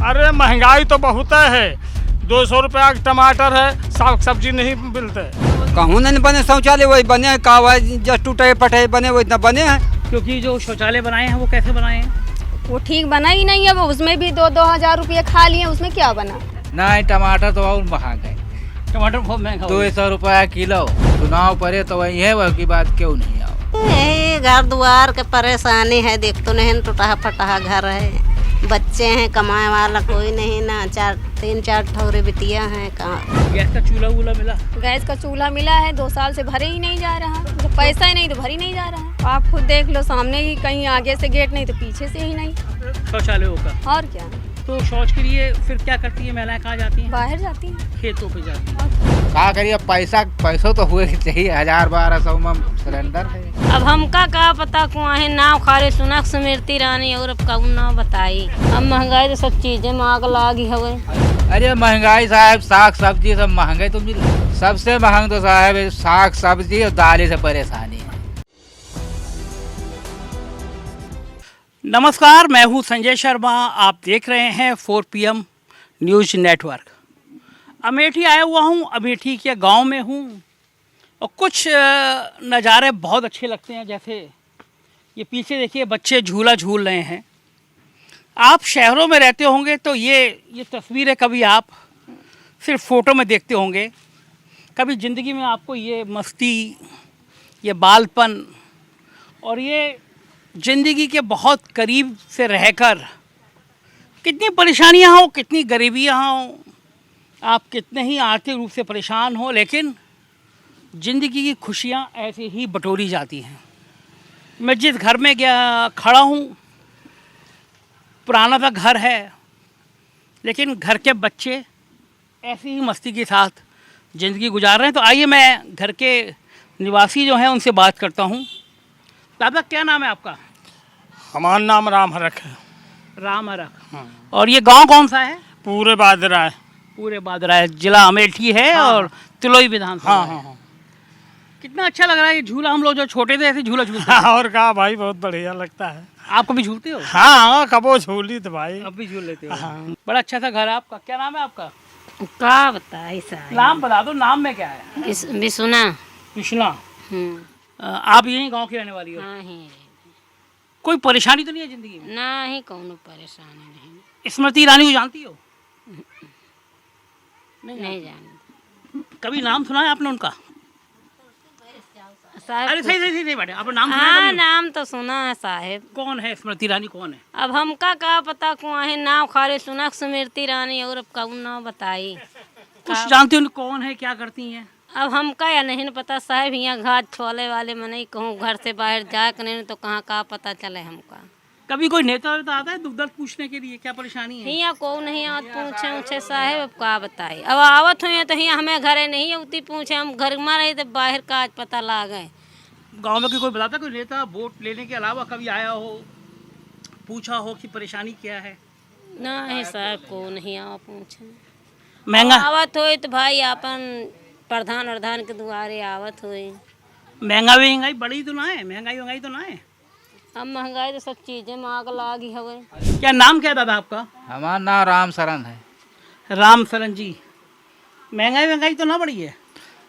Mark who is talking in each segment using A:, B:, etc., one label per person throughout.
A: अरे महंगाई तो बहुत है। 200 रुपया टमाटर है, साग सब्जी नहीं मिलते।
B: कहूँ नहीं बने शौचालय, वही बने का जस्ट टूटे पटे बने वही इतना बने हैं।
C: क्योंकि जो शौचालय बनाए हैं वो कैसे बनाए हैं?
D: वो ठीक बना ही नहीं है। वो उसमें भी 2-2 हज़ार रुपये खा लिए, उसमें क्या बना।
E: नहीं, टमाटर तो और महंगा है।
C: टमाटर बहुत महंगा हो गया।
E: 200 रुपया किलो। चुनाव पड़े तो वही है, वह की बात क्यों नहीं आओ।
F: यही घर द्वार के परेशानी है, देख तो नहीं टूटा फटा घर है, बच्चे हैं, कमाए वाला कोई नहीं ना, 3-4 ठौरे बिटिया हैं। कहाँ
C: गैस का चूल्हा वूल्हा मिला?
D: गैस का चूल्हा मिला है, 2 साल से भरे ही नहीं जा रहा। जब पैसा ही नहीं तो भर ही नहीं जा रहा। आप खुद देख लो, सामने ही कहीं आगे से गेट नहीं तो पीछे से ही नहीं।
C: शौचालयों का
D: और क्या,
C: तो शौच के लिए फिर क्या करती है महिलाएं? कहाँ जाती हैं?
D: बाहर जाती हैं,
C: खेतों पे जाती हैं।
E: क्या करिए, पैसों तो हुए चाहिए। 1000-1200 में सिलेंडर है।
F: अब हमका का पता कुआं है नाव खारे सुनक स्मृति रानी और अब कौन नाव बताई। अब महंगाई तो सब चीजें में आग लागी हवे।
E: अरे महंगाई साहब, साग सब्जी सब महंगे तो मिल। सबसे महंग तो साहब साग सब्जी और दालें से परेशानी है।
C: नमस्कार, मैं हूँ संजय शर्मा। आप देख रहे हैं 4 PM न्यूज़ नेटवर्क। अमेठी आया हुआ हूँ, अमेठी के गांव में हूँ और कुछ नज़ारे बहुत अच्छे लगते हैं। जैसे ये पीछे देखिए, बच्चे झूला झूल रहे हैं। आप शहरों में रहते होंगे तो ये तस्वीरें कभी आप सिर्फ फ़ोटो में देखते होंगे, कभी ज़िंदगी में आपको ये मस्ती, ये बालपन और ये ज़िंदगी के बहुत करीब से रहकर कितनी परेशानियां हों, कितनी गरीबियां हों, आप कितने ही आर्थिक रूप से परेशान हो, लेकिन ज़िंदगी की खुशियां ऐसे ही बटोरी जाती हैं। मैं जिस घर में खड़ा हूँ, पुराना सा घर है, लेकिन घर के बच्चे ऐसी ही मस्ती के साथ ज़िंदगी गुजार रहे हैं। तो आइए मैं घर के निवासी जो हैं उनसे बात करता हूँ। दादा, क्या नाम है आपका?
A: हमारा नाम राम हरख है।
C: राम हरख। और ये गांव कौन सा है?
A: पूरे बादरा है।
C: पूरे बादरा है, जिला अमेठी है। हाँ। और तिलोई विधानसभा।
A: हाँ।
C: कितना अच्छा लग रहा है ये झूला। हम लोग जो छोटे थे ऐसे झूला झूलते थे।
A: और कहा भाई, बहुत बढ़िया लगता है।
C: आप कभी झूलते हो?
A: हाँ, कबो झूली तो भाई।
C: अब भी झूल लेते हो?
A: हाँ।
C: बड़ा अच्छा सा घर है आपका। क्या नाम है आपका?
F: का बताई
C: नाम बता दो, नाम में क्या है?
F: बिसुना।
C: कृष्णा। आप यही गांव की रहने वाली हो?
F: हाँ ही।
C: कोई परेशानी तो नहीं है जिंदगी में?
F: नहीं, कौनो परेशानी नहीं।
C: स्मृति ईरानी को जानती हो?
F: नहीं जानती।
C: कभी नाम सुना है आपने उनका? अरे सही बैठे। आपने नाम सुना है
F: हाँ,
C: कभी?
F: नाम तो सुना है साहेब।
C: कौन है स्मृति ईरानी? कौन है?
F: अब हमका का पता कुआं है नाव खारे सुनक स्मृति रानी और अब कौन नाव बताई।
C: कुछ जानती हो कौन है, क्या करती हैं?
F: अब हमका या नहीं पता साहब। यहाँ घाट छोले वाले में नहीं कहूँ, घर से बाहर जाए कि नहीं तो कहाँ का पता चले हमका।
C: कभी कोई नेता वेता आता है दुख दर्द पूछने के लिए, क्या परेशानी है?
F: यहाँ को नहीं आत पूछे साहेब, अब का बताई। अब आवत हुई तो यहाँ हमें घरे नहीं उती पूछे, हम घर में रहे तो बाहर का आज पता लागे।
C: गांव में कोई बताता, कोई नेता वोट लेने के अलावा कभी आया हो, पूछा हो कि परेशानी क्या है?
F: नहीं साहब, को नहीं आवा पूछे।
C: महंगा
F: आवत हुई तो भाई अपन प्रधान के द्वारे आवत हुई।
C: महंगाई बड़ी तो ना है? महंगाई तो ना है?
F: अब महंगाई तो सब चीजें में आग लागी हवे।
C: क्या नाम क्या है दादा आपका?
E: हमारा नाम राम शरण है।
C: राम शरण जी। महंगाई तो ना बढ़ी है?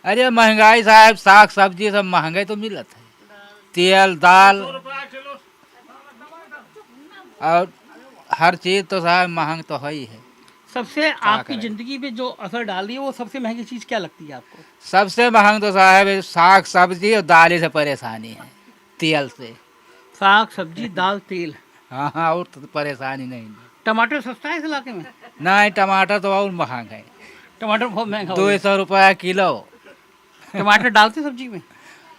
E: अरे महंगाई साहब, साग सब्जी सब महंगे तो मिलत है। तेल दाल और हर चीज़ तो साहब महंग तो है ही है।
C: सबसे आपकी जिंदगी पे जो असर डाल रही है वो सबसे महंगी चीज़ क्या लगती है आपको?
E: सबसे महंग तो साहब साग सब्जी और दालें से परेशानी है, तेल से।
C: साग सब्जी दाल तेल।
E: हाँ, और तो परेशानी नहीं।
C: टमाटर सस्ता है इस इलाके में?
E: नहीं, टमाटर तो और महंग है।
C: टमाटर बहुत महंगा हो गया।
E: 200 रुपया किलो।
C: टमाटर डालते सब्जी में?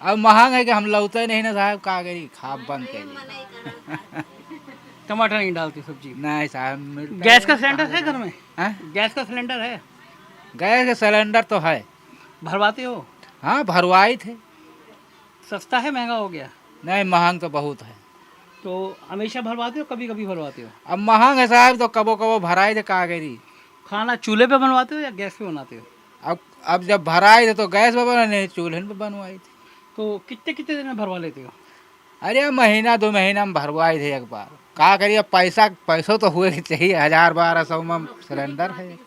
E: अब महंग है कि हम लौते नहीं ना साहब, का करी खा बंद कर।
C: टमाटर नहीं डालते सब्जी में?
E: नहीं साहब।
C: गैस का सिलेंडर है घर में?
E: हाँ?
C: गैस का सिलेंडर है?
E: गैस का सिलेंडर तो है।
C: भरवाते हो?
E: हाँ, भरवाई थे।
C: सस्ता है महंगा हो गया?
E: नहीं, महंग तो बहुत है।
C: तो हमेशा भरवाते हो, कभी कभी भरवाते हो?
E: अब महंग है साहब तो कबो कबो भराई थे, का करी।
C: खाना चूल्हे पे बनवाते हो या गैस पे बनाते हो?
E: अब जब भराई थे तो गैस पे बना, नहीं चूल्हे पे बनवाई थी।
C: तो कितने दिन में भरवा लेते हो?
E: अरे महीना 2 महीना में भरवाई थे एक बार। का करिए, पैसों तो हुए चाहिए। 1000-1200 में सिलेंडर है।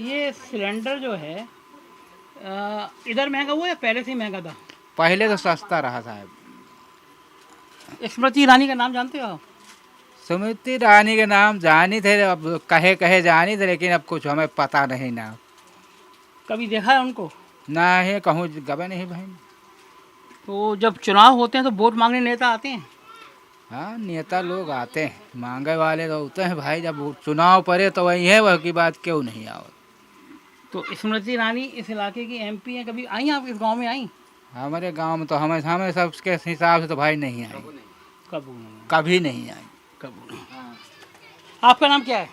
C: ये सिलेंडर जो है इधर महंगा हुआ या पहले से ही महंगा था?
E: पहले तो सस्ता रहा साहब।
C: स्मृति ईरानी का नाम जानते हो आप?
E: स्मृति ईरानी के नाम जानी थे, अब कहे जानी थे, लेकिन अब कुछ हमें पता नहीं ना।
C: कभी देखा है उनको?
E: ना है, कहूँ गबे नहीं भाई।
C: तो जब चुनाव होते हैं तो वोट मांगने नेता आते हैं?
E: हाँ, नेता लोग आते हैं, मांगे वाले तो होते हैं भाई। जब चुनाव पड़े तो वही है, वह की बात क्यों नहीं आओ।
C: तो स्मृति ईरानी इस इलाके की MP हैं, कभी आई आप इस गांव में आई?
E: हमारे गांव में तो हमें सबके हिसाब से तो भाई नहीं आई, कभी नहीं आई।
C: आपका नाम क्या है?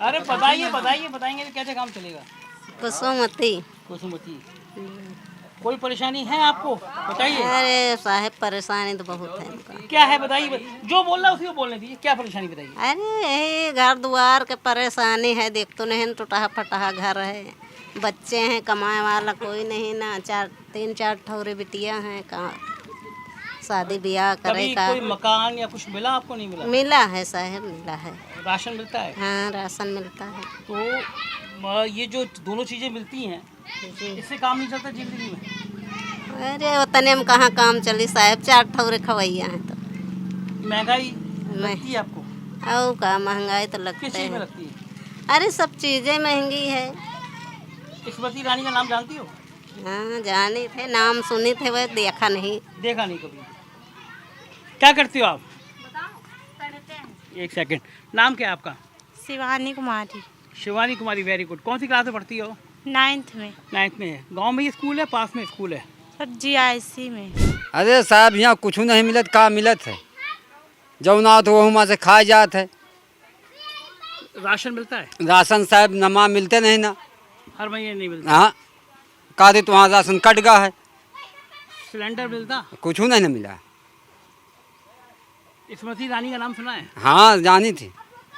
C: अरे बताएंगे तो कैसे काम चलेगा?
F: कुसुमती।
C: कुसुमती, कोई परेशानी है आपको? बताइए।
F: अरे साहब परेशानी तो बहुत है इनका।
C: क्या है बताइए, जो बोल रहा है उसी को बोलने दीजिए। क्या परेशानी बताइए?
F: अरे यही घर द्वार के परेशानी है, देख तो नहीं टूटा फटा घर है, बच्चे हैं, कमाए वाला कोई नहीं ना, 3-4 ठौरे बिटिया हैं, कहाँ शादी ब्याह करे
C: कभी
F: का।
C: कोई मकान या कुछ मिला आपको? नहीं मिला?
F: मिला है साहब, मिला है।
C: राशन मिलता है?
F: हाँ, राशन मिलता है।
C: तो ये जो दोनों चीजें मिलती हैं, इससे काम नहीं चलता जिंदगी में?
F: अरे उतने में कहाँ काम चली साहब, 4 ठौरे खवैया हैं तो।
C: महंगाई लगती है आपको?
F: और का महंगाई तो लगती
C: किस चीज में
F: है।
C: लगती है?
F: अरे सब चीजें महंगी है।
C: स्मृति ईरानी का नाम जानती हो?
F: हाँ, जाने थे, नाम सुनी थे, वह देखा नहीं।
C: देखा नहीं कभी। क्या करती हो आप? एक सेकंड, नाम क्या है आपका?
G: शिवानी कुमारी।
C: Shivani Kumari, very good. कौन सी क्लास में पढ़ती हो?
G: 9th में।
C: 9th में है। गांव में ही स्कूल है, पास में स्कूल है?
G: सर GIC में।
B: अरे साहब यहाँ कुछ नहीं मिलत, का मिलत है जौना तो वहाँ से खा जात है।
C: राशन मिलता है?
B: राशन साहब नमा मिलते नहीं ना।
C: हर महीने नहीं मिलता?
B: हाँ, का दे तो वहाँ राशन कट गया है,
C: सिलेंडर मिलता?
B: कुछ नहीं ना मिला।
C: स्मृति ईरानी का नाम सुना है?
B: हाँ जानी थी।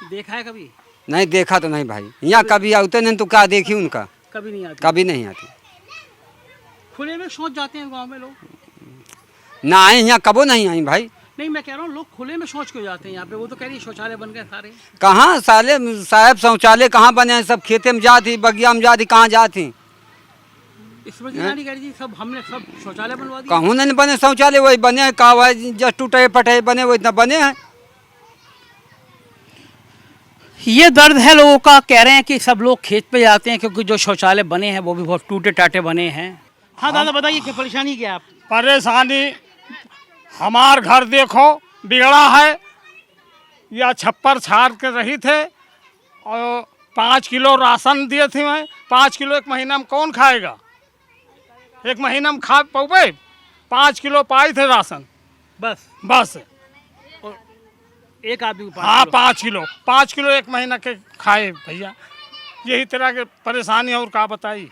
C: देखा है कभी?
B: नहीं देखा तो नहीं भाई, यहाँ कभी आते नहीं तो क्या देखी उनका,
C: कभी नहीं आती?
B: कभी नहीं आती।
C: खुले में शौच जाते हैं गांव में लोग?
B: ना आई यहाँ कबो नहीं आई भाई।
C: नहीं, मैं कह रहा हूँ लोग खुले में शौच क्यों जाते हैं यहाँ पे? वो तो कह रही है शौचालय बन गए सारे।
B: कहाँ साले साहब शौचालय कहाँ बने हैं, सब खेते में जाती, बगिया में जाती, कहाँ जाती।
C: स्मृति ईरानी कह रही थी सब हमने सब शौचालय बनवा दिए।
B: कहूँ नहीं बने शौचालय, वही बने का जस्ट टूटे फटे बने, वो इतना बने हैं।
C: ये दर्द है लोगों का। कह रहे हैं कि सब लोग खेत पे जाते हैं क्योंकि जो शौचालय बने हैं वो भी बहुत टूटे टाटे बने हैं। हाँ दादा बताइए, क्या परेशानी क्या है आप?
A: परेशानी, हमार घर देखो बिगड़ा है। या छप्पर छाड़ के रही थे और 5 किलो राशन दिए थे। मैं 5 किलो एक महीना में कौन खाएगा? एक महीना में खा पाओगे? 5 किलो पाए थे राशन बस।
C: और एक आदमी को 5
A: हाँ
C: किलो?
A: 5 किलो एक महीना के खाए भैया। यही तरह के परेशानी और का बताई।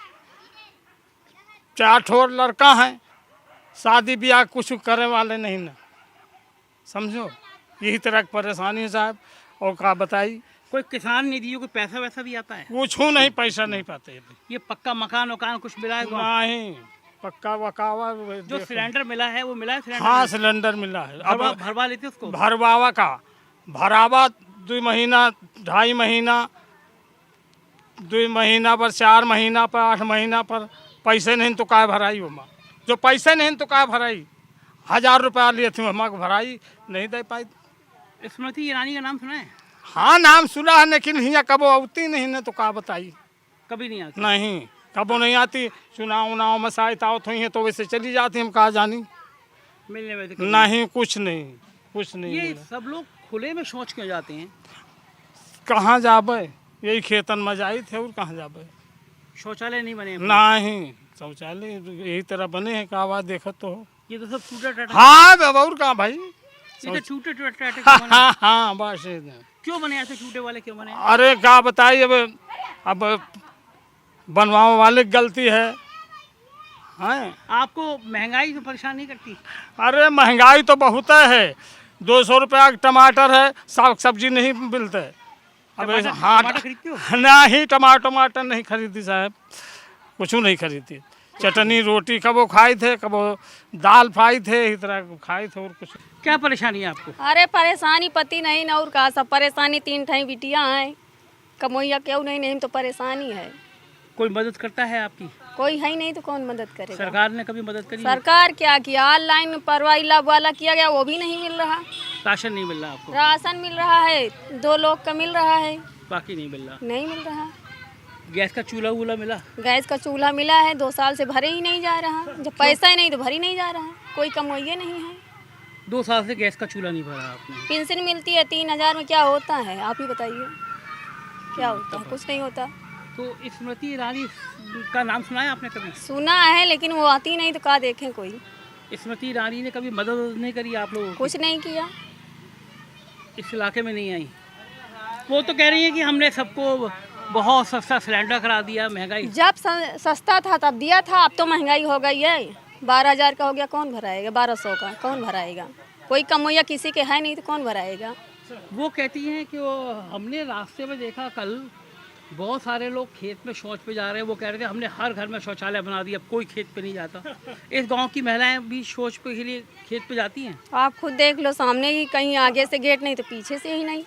A: 4 ठोर लड़का हैं, शादी ब्याह कुछ करे वाले नहीं ना, समझो। यही तरह की परेशानी है साहब, और का बताई।
C: कोई किसान निधियों को पैसा वैसा भी आता है?
A: कुछ नहीं, पैसा नहीं पाते अभी।
C: ये पक्का मकान वकान कुछ मिला है गाँव?
A: नहीं, पक्का वकावा
C: जो सिलेंडर मिला है वो मिला है? सिलेंडर
A: हाँ सिलेंडर मिला है। अब
C: भरवा लेते उसको?
A: भरवावा का भरावा 2 महीना, 2.5 महीना, 2 महीना पर, 4 महीना पर, 8 महीना पर। पैसे नहीं तो क्या भराई वो माँ, जो पैसे नहीं तो क्या भराई। 1000 रुपया लिए थे माँ को, भराई नहीं दे पाई।
C: स्मृति ईरानी का नाम सुना है?
A: हाँ नाम सुना है, लेकिन यहाँ कबो आती नहीं ना, तो क्या बताई।
C: कभी नहीं आती?
A: नहीं, कबो नहीं आती। चुनाव उनाव में शायद आवत हुई है तो वैसे चली जाती, हम कहाँ जानी।
C: मिलने में
A: नहीं, कुछ नहीं
C: ये
A: मिला।
C: सब लोग खुले में शौच क्यों जाते हैं?
A: कहाँ जाबे, यही खेतन में जाई थे, और कहाँ जाबे।
C: शौचालय नहीं बने?
A: नहीं, शौचालय यही तरह बने हैं, का आवाज देखो तो हो।
C: ये तो सब टूटा टाटा।
A: हाँ बाबा, और कहाँ भाई।
C: ये तो टूटे टाटे क्यों बने?
A: हाँ बस।
C: क्यों बने ऐसे टूटे वाले, क्यों बने?
A: अरे क्या बताइए, अब बनवाने वाले की गलती है। हैं,
C: आपको महंगाई से परेशान नहीं करती?
A: अरे महंगाई तो बहुत है। 200 रुपया टमाटर है, साग सब्जी नहीं मिलते। अब हाँ,
C: टमाटर खरीदते हो?
A: नहीं, टमाटर नहीं खरीदी साहब, कुछ नहीं खरीदी। चटनी रोटी कबो खाए थे, कबो दाल पाई थे, इस तरह खाए थे और कुछ।
C: क्या परेशानी है आपको?
D: अरे परेशानी पति नहीं ना और का सब परेशानी, 3 ठाई बिटियाँ हैं, कमोइया क्यों नहीं तो परेशानी है।
C: कोई मदद करता है आपकी?
D: कोई है ही नहीं तो कौन मदद करेगा।
C: सरकार ने कभी मदद करी?
D: सरकार क्या किया, ऑनलाइन परवाइला वाला किया गया, वो भी नहीं मिल रहा।
C: राशन नहीं मिल रहा आपको?
D: राशन मिल रहा है, 2 लोग का मिल रहा है,
C: बाकी नहीं मिल रहा।
D: नहीं मिल रहा।
C: गैस का चूल्हा वूल्हा मिला?
D: गैस का चूल्हा मिला है, 2 साल से भरे ही नहीं जा रहा। जब पैसा ही नहीं तो भरी नहीं जा रहा, कोई कमाइए नहीं है।
C: 2 साल से गैस का चूल्हा नहीं भरा आपने?
D: पेंशन मिलती है 3000 में, क्या होता है आप ही बताइए, क्या होता है? कुछ नहीं होता।
C: तो स्मृति ईरानी का नाम सुना है आपने कभी?
D: सुना है लेकिन वो आती नहीं तो क्या देखें कोई।
C: स्मृति ईरानी ने कभी मदद नहीं करी आप लोगों की?
D: कुछ नहीं किया।
C: इस इलाके में नहीं आई? वो तो कह रही है कि हमने सबको बहुत सस्ता सिलेंडर करा दिया, महंगाई।
D: जब सस्ता था तब दिया था, अब तो महंगाई हो गई है। 12,000 का हो गया, कौन भराएगा? 1200 का कौन भराएगा? कोई कमैया किसी के है नहीं तो कौन भराएगा?
C: वो कहती हैं कि वो हमने रास्ते में देखा कल, बहुत सारे लोग खेत में शौच पे जा रहे हैं। वो कह रहे थे हमने हर घर में शौचालय बना दिया, अब कोई खेत पे नहीं जाता। इस गांव की महिलाएं भी शौच पे के लिए खेत पे जाती हैं?
D: आप खुद देख लो, सामने ही कहीं आगे से गेट नहीं तो पीछे से ही नहीं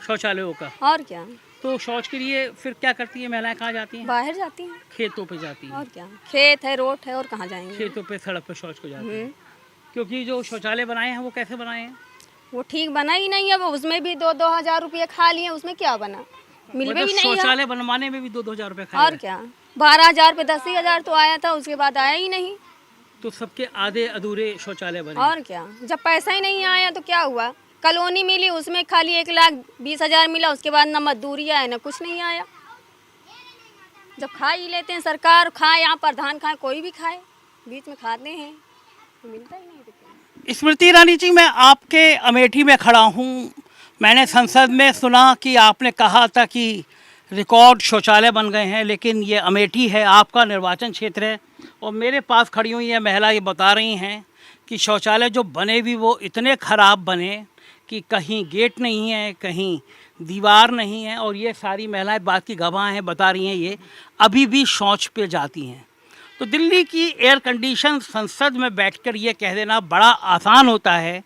C: शौचालयों का।
D: और क्या?
C: तो शौच के लिए फिर क्या करती है महिलाएं? कहाँ जाती हैं?
D: बाहर जाती हैं।
C: खेतों पे जाती हैं।
D: और क्या, खेत है, रोड है, और कहाँ जाएंगे?
C: खेतों पे, सड़क पे शौच को जाती हैं। क्योंकि जो शौचालय बनाए हैं वो कैसे बनाए हैं?
D: वो ठीक बना ही नहीं है। वो उसमें भी 2-2 हजार रुपये खा लिए, उसमें क्या बना? मिल भी नहीं है।
C: शौचालय बनवाने में भी 2-2 हजार रुपये खाए।
D: और क्या, 12,000 पे 10,000 तो आया था, उसके बाद आया ही नहीं।
C: तो सबके आधे अधूरे शौचालय बने।
D: और क्या, जब पैसा ही नहीं आया तो क्या हुआ? कॉलोनी मिली, उसमें खाली 1,20,000 मिला, उसके बाद ना मजदूरी आया ना कुछ नहीं आया। जब खा ही लेते हैं, सरकार खाए, यहाँ प्रधान खाए, कोई भी खाए, बीच में खाते हैं, तो मिलता ही नहीं। तो
C: स्मृति ईरानी जी, मैं आपके अमेठी में खड़ा हूँ। मैंने संसद में सुना कि आपने कहा था कि रिकॉर्ड शौचालय बन गए हैं, लेकिन ये अमेठी है, आपका निर्वाचन क्षेत्र है, और मेरे पास खड़ी हुई है महिला, ये बता रही हैं कि शौचालय जो बने भी वो इतने ख़राब बने कि कहीं गेट नहीं है, कहीं दीवार नहीं है, और ये सारी महिलाएं बात की गवाह हैं, बता रही हैं ये अभी भी शौच पे जाती हैं। तो दिल्ली की एयर कंडीशन संसद में बैठकर ये कह देना बड़ा आसान होता है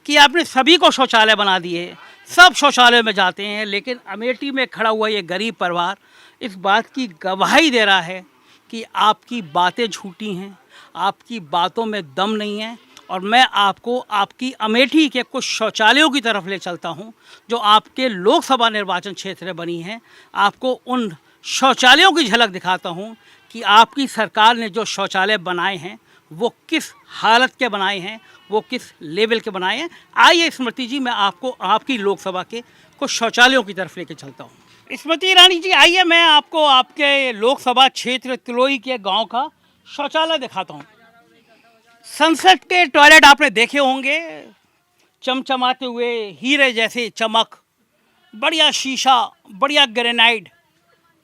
C: कि आपने सभी को शौचालय बना दिए, सब शौचालय में जाते हैं, लेकिन अमेठी में खड़ा हुआ ये गरीब परिवार इस बात की गवाही दे रहा है कि आपकी बातें झूठी हैं, आपकी बातों में दम नहीं है। और मैं आपको आपकी अमेठी के कुछ शौचालयों की तरफ ले चलता हूं जो आपके लोकसभा निर्वाचन क्षेत्र में बनी हैं। आपको उन शौचालयों की झलक दिखाता हूं कि आपकी सरकार ने जो शौचालय बनाए हैं वो किस हालत के बनाए हैं, वो किस लेवल के बनाए हैं। आइए स्मृति जी, मैं आपको आपकी लोकसभा के कुछ शौचालयों की तरफ लेके चलता हूँ। स्मृति ईरानी जी, आइए मैं आपको आपके लोकसभा क्षेत्र तिलोई के गांव का शौचालय दिखाता हूँ। संसद के टॉयलेट आपने देखे होंगे, चमचमाते हुए हीरे जैसे चमक, बढ़िया शीशा, बढ़िया ग्रेनाइट।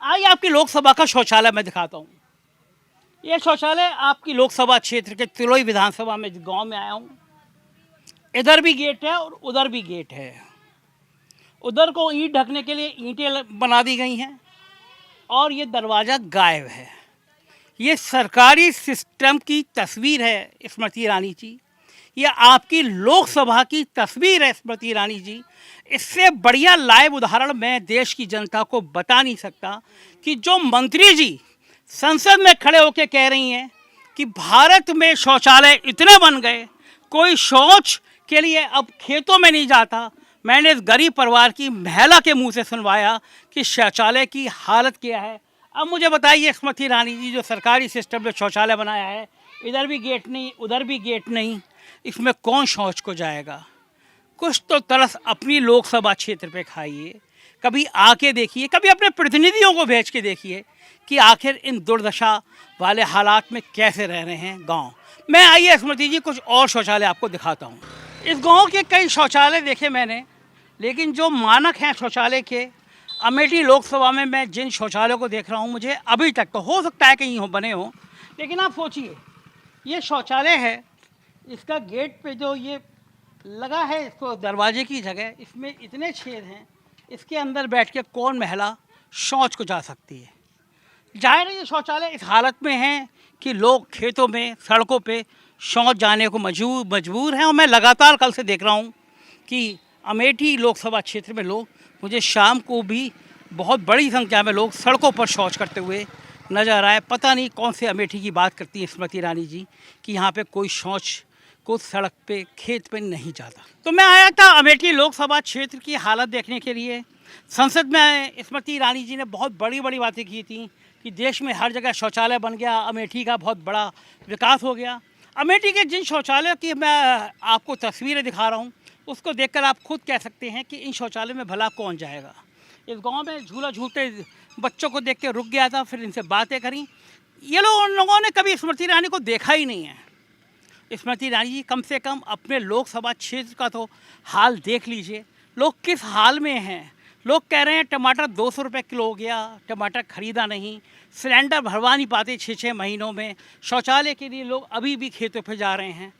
C: आइए आपकी लोकसभा का शौचालय मैं दिखाता हूँ। ये शौचालय आपकी लोकसभा क्षेत्र के तिलोई विधानसभा में गांव में आया हूँ। इधर भी गेट है और उधर भी गेट है। उधर को ईंट ढकने के लिए ईंटें बना दी गई हैं और ये दरवाज़ा गायब है। ये सरकारी सिस्टम की तस्वीर है स्मृति ईरानी जी, ये आपकी लोकसभा की तस्वीर है स्मृति ईरानी जी। इससे बढ़िया लाइव उदाहरण मैं देश की जनता को बता नहीं सकता कि जो मंत्री जी संसद में खड़े होकर कह रही हैं कि भारत में शौचालय इतने बन गए, कोई शौच के लिए अब खेतों में नहीं जाता। मैंने इस गरीब परिवार की महिला के मुंह से सुनवाया कि शौचालय की हालत क्या है। अब मुझे बताइए स्मृति ईरानी जी, जो सरकारी सिस्टम में शौचालय बनाया है, इधर भी गेट नहीं, उधर भी गेट नहीं, इसमें कौन शौच को जाएगा? कुछ तो तरस अपनी लोकसभा क्षेत्र पे खाइए, कभी आके देखिए, कभी अपने प्रतिनिधियों को भेज के देखिए कि आखिर इन दुर्दशा वाले हालात में कैसे रह रहे हैं गांव। मैं आइए स्मृति जी कुछ और शौचालय आपको दिखाता हूँ। इस गांव के कई शौचालय देखे मैंने, लेकिन जो मानक हैं शौचालय के, अमेठी लोकसभा में मैं जिन शौचालयों को देख रहा हूँ, मुझे अभी तक तो हो सकता है कहीं हो बने हो, लेकिन आप सोचिए ये शौचालय है, इसका गेट पे जो ये लगा है, इसको दरवाजे की जगह, इसमें इतने छेद हैं, इसके अंदर बैठ के कौन महिला शौच को जा सकती है? जाहिर है ये शौचालय इस हालत में हैं कि लोग खेतों में सड़कों पे शौच जाने को मजबूर हैं। और मैं लगातार कल से देख रहा हूँ कि अमेठी लोकसभा क्षेत्र में लोग, मुझे शाम को भी बहुत बड़ी संख्या में लोग सड़कों पर शौच करते हुए नज़र आए। पता नहीं कौन से अमेठी की बात करती है स्मृति ईरानी जी कि यहाँ पे कोई शौच को सड़क पे खेत पे नहीं जाता। तो मैं आया था अमेठी लोकसभा क्षेत्र की हालत देखने के लिए। संसद में स्मृति ईरानी जी ने बहुत बड़ी बड़ी बातें की थी कि देश में हर जगह शौचालय बन गया, अमेठी का बहुत बड़ा विकास हो गया। अमेठी के जिन शौचालयों की मैं आपको तस्वीरें दिखा रहा हूँ उसको देखकर आप खुद कह सकते हैं कि इन शौचालयों में भला कौन जाएगा। इस गांव में झूला झूलते बच्चों को देख के रुक गया था, फिर इनसे बातें करी। ये लोगों ने कभी स्मृति ईरानी को देखा ही नहीं है। स्मृति ईरानी जी कम से कम अपने लोकसभा क्षेत्र का तो हाल देख लीजिए, लोग किस हाल में हैं। लोग कह रहे हैं टमाटर 200 रुपये किलो हो गया, टमाटर ख़रीदा नहीं, सिलेंडर भरवा नहीं पाते 6-6 महीनों में, शौचालय के लिए लोग अभी भी खेतों पे जा रहे हैं।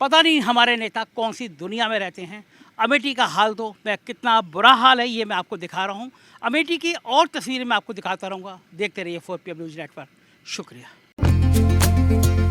C: पता नहीं हमारे नेता कौन सी दुनिया में रहते हैं। अमेठी का हाल तो मैं कितना बुरा हाल है ये मैं आपको दिखा रहा हूँ। अमेठी की और तस्वीरें मैं आपको दिखाता रहूँगा। देखते रहिए 4PM न्यूज़ नेटवर्क। शुक्रिया।